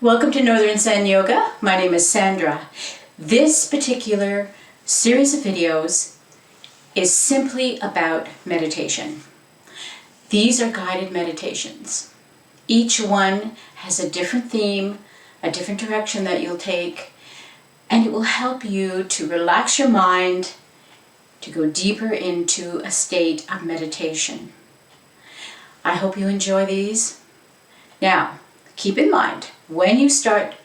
Welcome to Northern Zen Yoga. My name is Sandra. This particular series of videos is simply about meditation. These are guided meditations. Each one has a different theme, a different direction that you'll take, and it will help you to relax your mind, to go deeper into a state of meditation. I hope you enjoy these. Now, keep in mind, when you start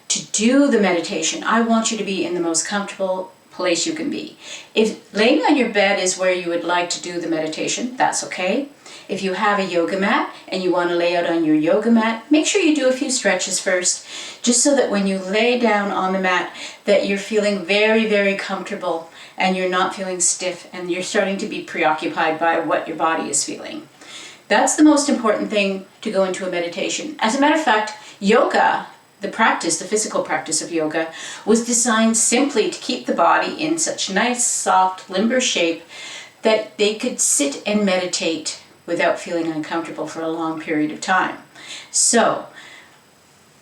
to do the meditation, I want you to be in the most comfortable place you can be. If laying on your bed is where you would like to do the meditation, that's okay. If you have a yoga mat and you want to lay out on your yoga mat, make sure you do a few stretches first, just so that when you lay down on the mat, that you're feeling very, very comfortable and you're not feeling stiff and you're starting to be preoccupied by what your body is feeling. That's the most important thing to go into a meditation. As a matter of fact, yoga, the physical practice of yoga, was designed simply to keep the body in such nice, soft, limber shape that they could sit and meditate without feeling uncomfortable for a long period of time. So,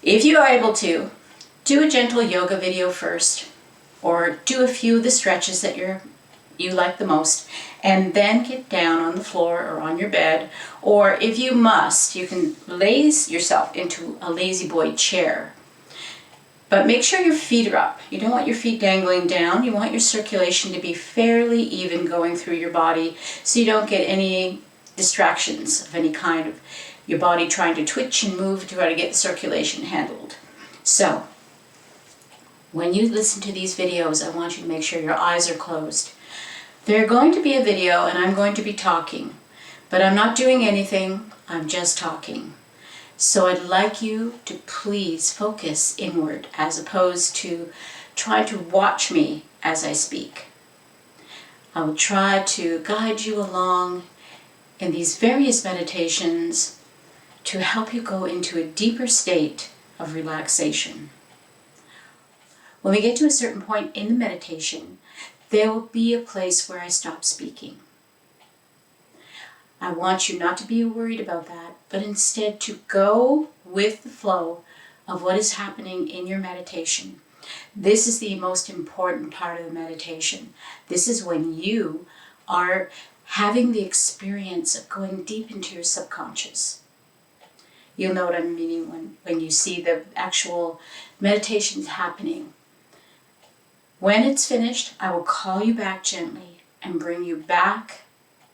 if you are able to, do a gentle yoga video first, or do a few of the stretches that you like the most, and then get down on the floor or on your bed, or if you must, you can lay yourself into a lazy boy chair. But make sure your feet are up. You don't want your feet dangling down. You want your circulation to be fairly even going through your body, so you don't get any distractions of any kind of your body trying to twitch and move to try to get the circulation handled. So, when you listen to these videos, I want you to make sure your eyes are closed. They're going to be a video and I'm going to be talking, but I'm not doing anything, I'm just talking. So I'd like you to please focus inward as opposed to try to watch me as I speak. I will try to guide you along in these various meditations to help you go into a deeper state of relaxation. When we get to a certain point in the meditation, there will be a place where I stop speaking. I want you not to be worried about that, but instead to go with the flow of what is happening in your meditation. This is the most important part of the meditation. This is when you are having the experience of going deep into your subconscious. You'll know what I'm meaning when you see the actual meditations happening. When it's finished, I will call you back gently and bring you back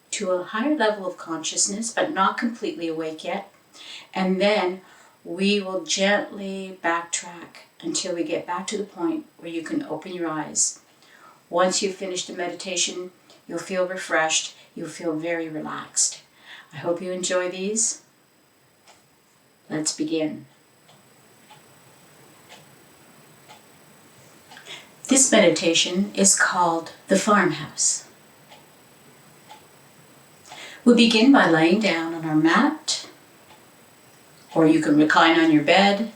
to a higher level of consciousness, but not completely awake yet. And then we will gently backtrack until we get back to the point where you can open your eyes. Once you've finished the meditation, you'll feel refreshed. You'll feel very relaxed. I hope you enjoy these. Let's begin. This meditation is called the Farmhouse. We'll begin by laying down on our mat, or you can recline on your bed,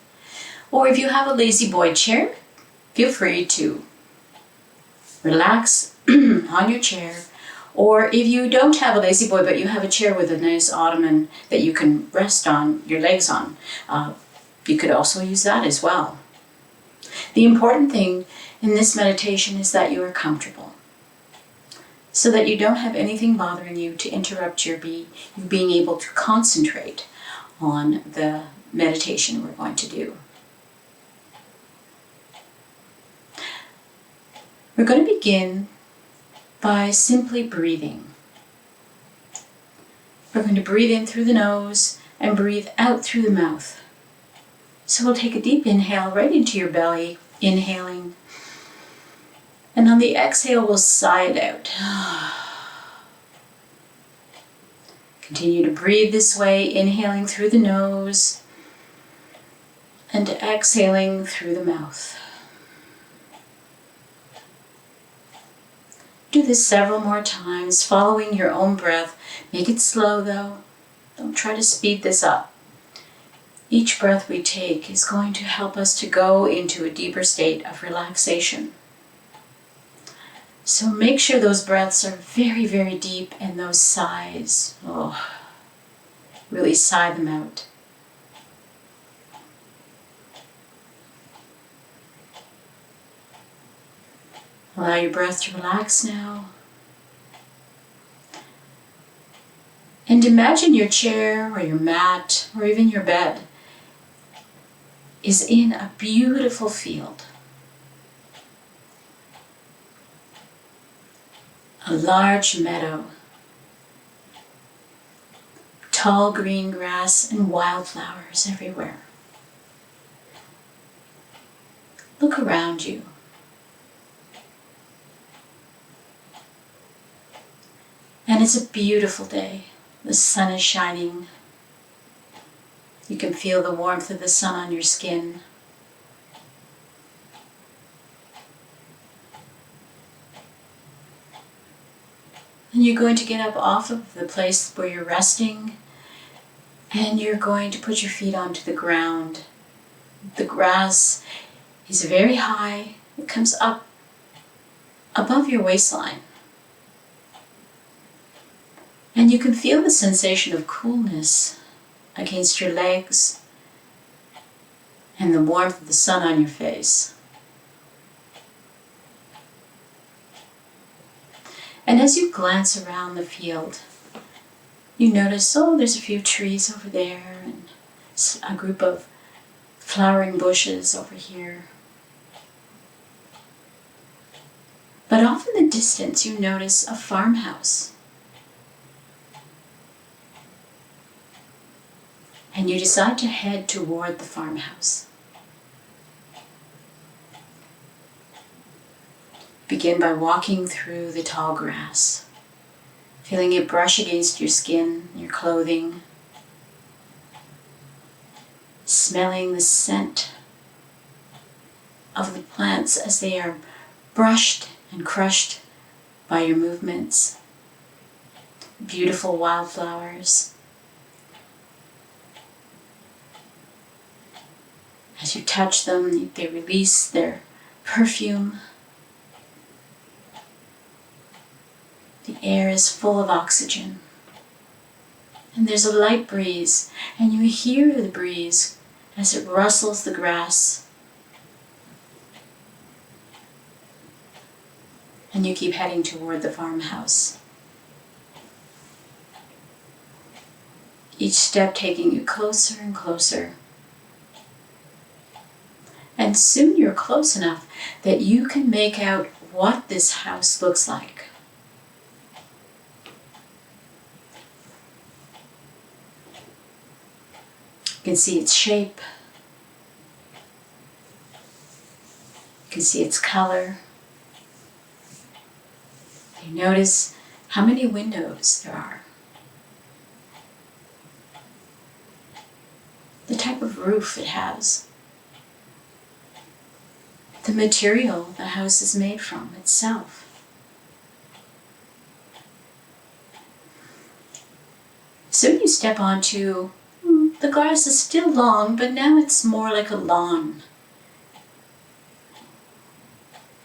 or if you have a lazy boy chair, feel free to relax on your chair. Or if you don't have a lazy boy, but you have a chair with a nice ottoman that you can rest on your legs on, you could also use that as well. The important thing in this meditation is that you are comfortable, so that you don't have anything bothering you to interrupt you being able to concentrate on the meditation we're going to do. We're going to begin by simply breathing. We're going to breathe in through the nose and breathe out through the mouth. So we'll take a deep inhale right into your belly, inhaling. And on the exhale, we'll sigh it out. Continue to breathe this way, inhaling through the nose and exhaling through the mouth. Do this several more times, following your own breath. Make it slow though. Don't try to speed this up. Each breath we take is going to help us to go into a deeper state of relaxation. So make sure those breaths are very, very deep, and those sighs, really sigh them out. Allow your breath to relax now. And imagine your chair or your mat or even your bed is in a beautiful field. A large meadow, tall green grass and wildflowers everywhere. Look around you. And it's a beautiful day. The sun is shining. You can feel the warmth of the sun on your skin. And you're going to get up off of the place where you're resting, and you're going to put your feet onto the ground. The grass is very high. It comes up above your waistline. And you can feel the sensation of coolness against your legs and the warmth of the sun on your face. And as you glance around the field, you notice, oh, there's a few trees over there and a group of flowering bushes over here. But off in the distance, you notice a farmhouse. And you decide to head toward the farmhouse. Begin by walking through the tall grass, feeling it brush against your skin, your clothing, smelling the scent of the plants as they are brushed and crushed by your movements. Beautiful wildflowers. As you touch them, they release their perfume. The air is full of oxygen. And there's a light breeze, and you hear the breeze as it rustles the grass. And you keep heading toward the farmhouse. Each step taking you closer and closer. And soon you're close enough that you can make out what this house looks like. You can see its shape. You can see its color. You notice how many windows there are. The type of roof it has. The material the house is made from itself. Soon you step onto, the grass is still long, but now it's more like a lawn.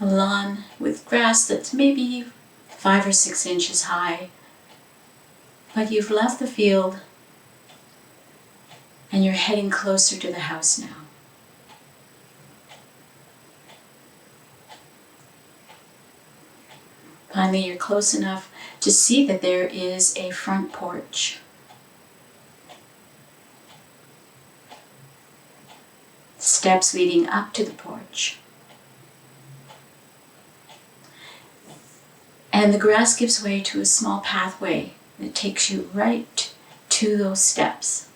A lawn with grass that's maybe 5 or 6 inches high. But you've left the field and you're heading closer to the house now. Finally, you're close enough to see that there is a front porch. Steps leading up to the porch. And the grass gives way to a small pathway that takes you right to those steps.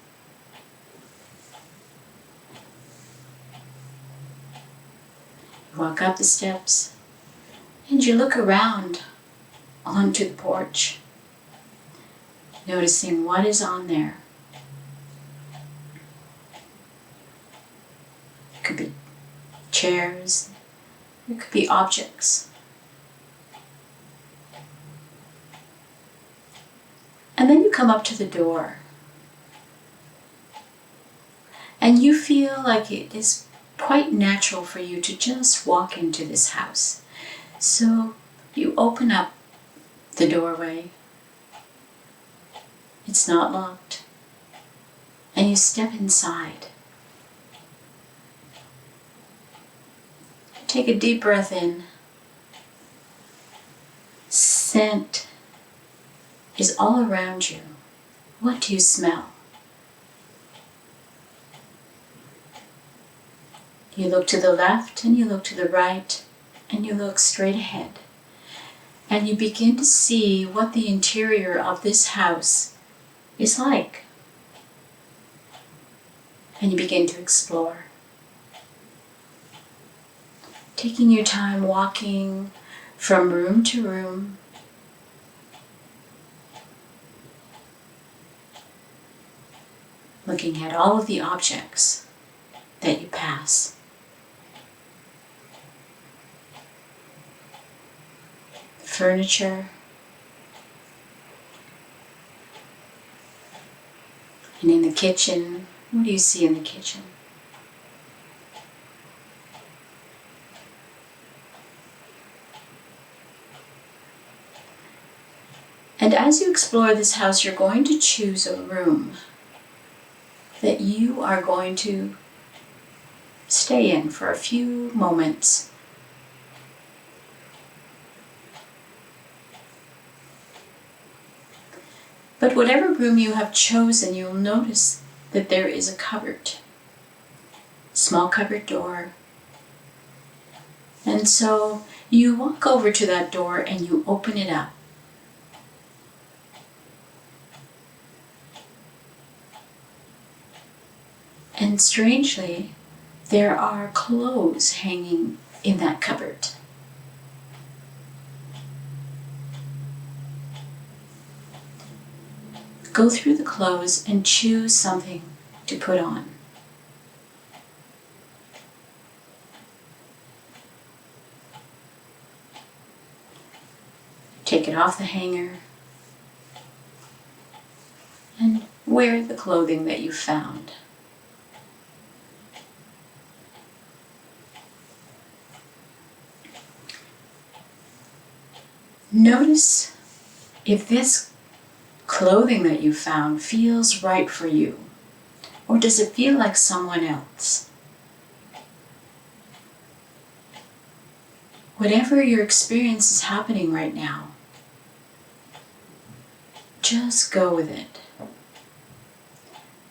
You walk up the steps and you look around onto the porch, noticing what is on there. It could be chairs, it could be objects. And then you come up to the door and you feel like it is quite natural for you to just walk into this house. So you open up the doorway. It's not locked. And you step inside. Take a deep breath in scent is all around you. What do you smell? You look to the left and you look to the right and you look straight ahead. And you begin to see what the interior of this house is like. And you begin to explore. Taking your time walking from room to room. Looking at all of the objects that you pass. Furniture. And in the kitchen, what do you see in the kitchen? And as you explore this house, you're going to choose a room that you are going to stay in for a few moments. But whatever room you have chosen, you'll notice that there is a cupboard, small cupboard door. And so you walk over to that door and you open it up. And strangely, there are clothes hanging in that cupboard. Go through the clothes and choose something to put on. Take it off the hanger and wear the clothing that you found. Notice if this clothing that you found feels right for you, or does it feel like someone else? Whatever your experience is happening right now, just go with it.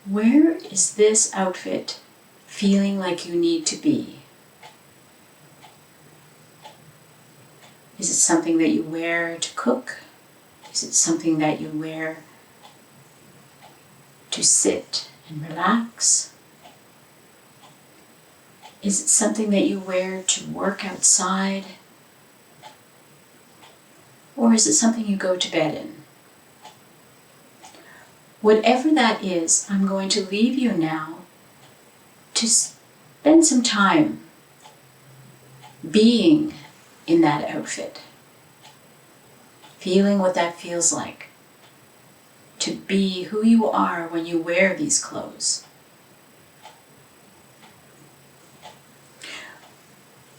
Where is this outfit feeling like you need to be? Is it something that you wear to cook? Is it something that you wear to sit and relax? Is it something that you wear to work outside? Or is it something you go to bed in? Whatever that is, I'm going to leave you now to spend some time being in that outfit. Feeling what that feels like. To be who you are when you wear these clothes.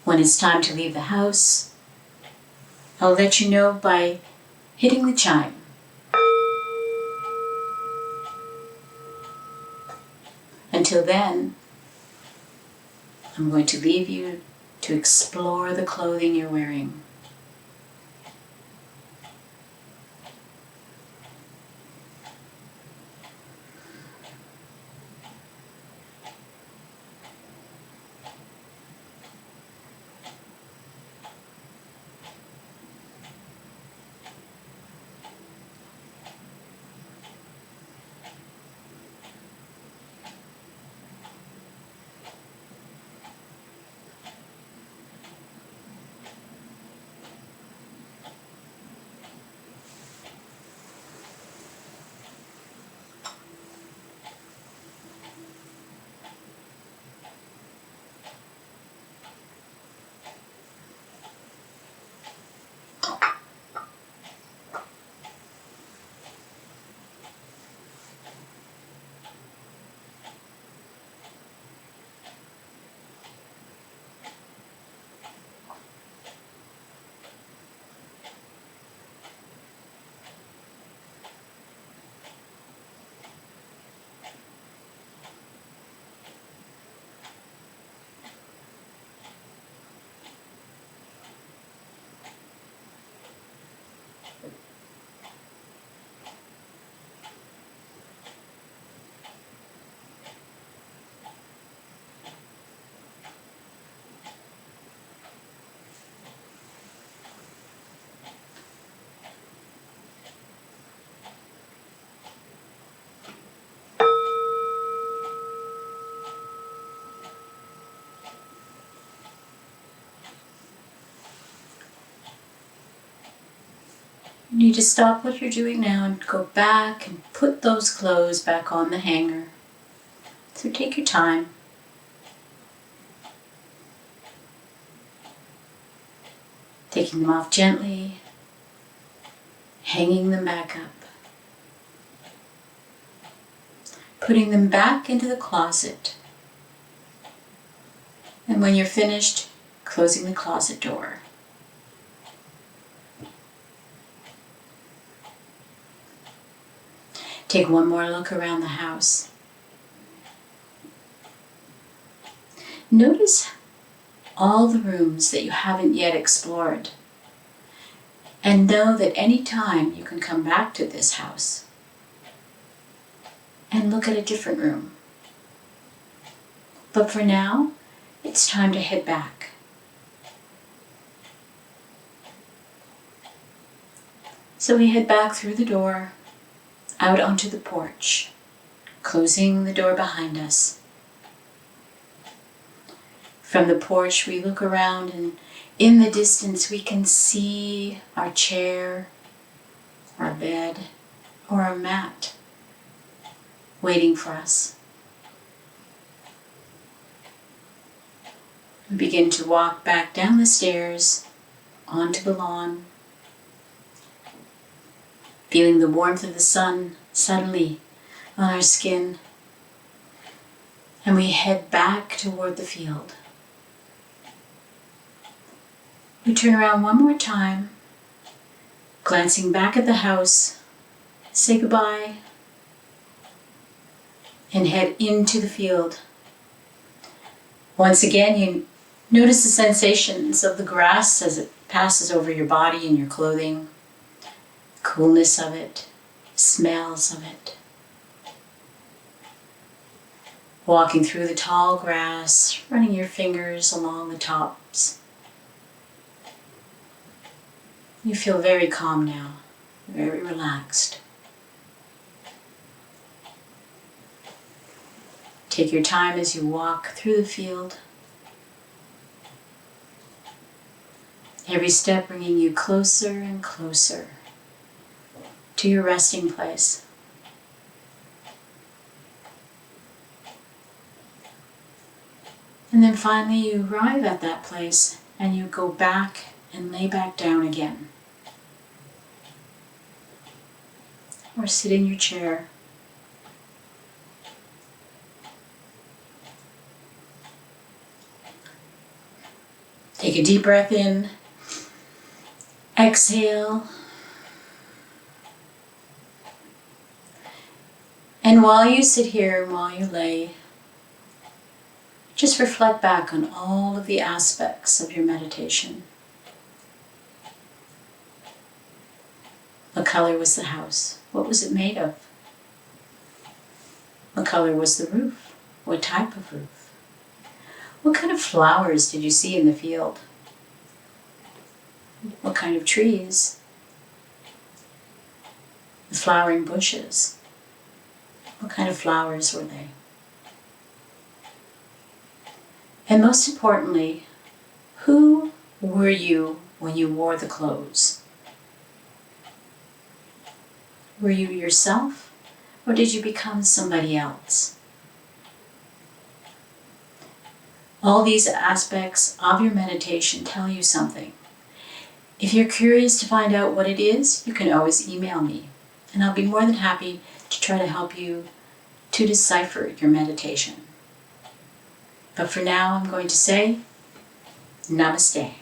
When it's time to leave the house, I'll let you know by hitting the chime. Until then, I'm going to leave you to explore the clothing you're wearing. You need to stop what you're doing now and go back and put those clothes back on the hanger. So take your time. Taking them off gently, hanging them back up. Putting them back into the closet. And when you're finished, closing the closet door. Take one more look around the house. Notice all the rooms that you haven't yet explored. And know that any time you can come back to this house and look at a different room. But for now, it's time to head back. So we head back through the door, out onto the porch, closing the door behind us. From the porch, we look around, and in the distance, we can see our chair, our bed, or our mat waiting for us. We begin to walk back down the stairs, onto the lawn, feeling the warmth of the sun suddenly on our skin, and we head back toward the field. We turn around one more time, glancing back at the house, say goodbye, and head into the field. Once again, you notice the sensations of the grass as it passes over your body and your clothing, coolness of it, smells of it. Walking through the tall grass, running your fingers along the tops. You feel very calm now, very relaxed. Take your time as you walk through the field. Every step bringing you closer and closer to your resting place. And then finally you arrive at that place and you go back and lay back down again. Or sit in your chair. Take a deep breath in. Exhale. And while you sit here and while you lay, just reflect back on all of the aspects of your meditation. What color was the house? What was it made of? What color was the roof? What type of roof? What kind of flowers did you see in the field? What kind of trees? The flowering bushes. What kind of flowers were they? And most importantly, who were you when you wore the clothes? Were you yourself, or did you become somebody else? All these aspects of your meditation tell you something. If you're curious to find out what it is, you can always email me, and I'll be more than happy to try to help you to decipher your meditation. But for now, I'm going to say, Namaste.